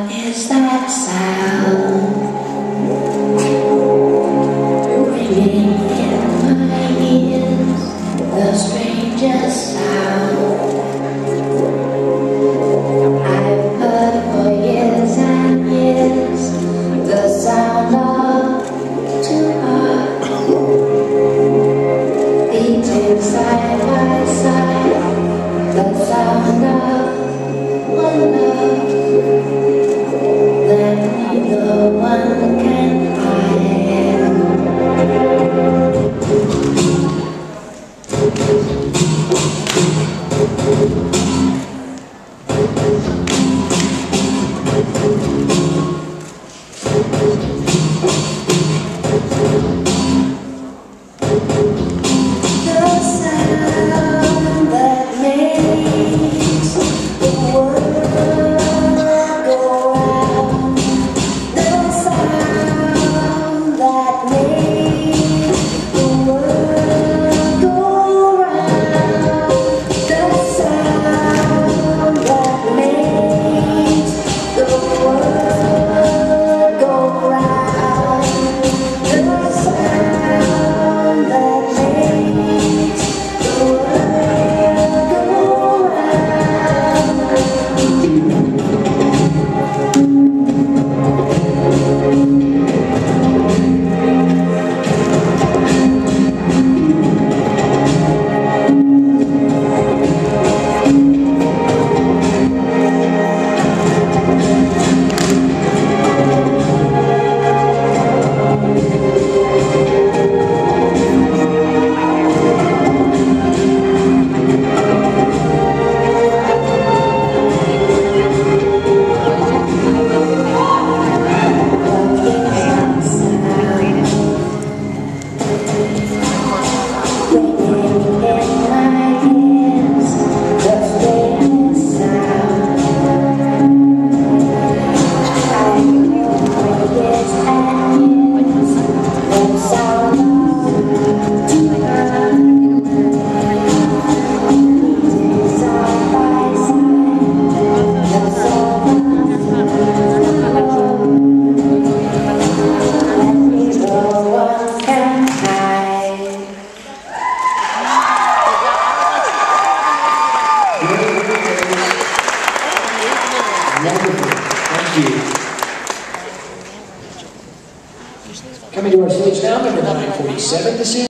What is that sound ringing in my ears? The strangest sound I've heard for years and years. The sound of two hearts beating side by side. The sound of one love that neither one can hide. The sound that makes the world go round. The sound that makes the world go round. The sound that makes the world go round. The sound that makes the world go Wonderful. Thank you. Coming to our stage now, number 947 this evening.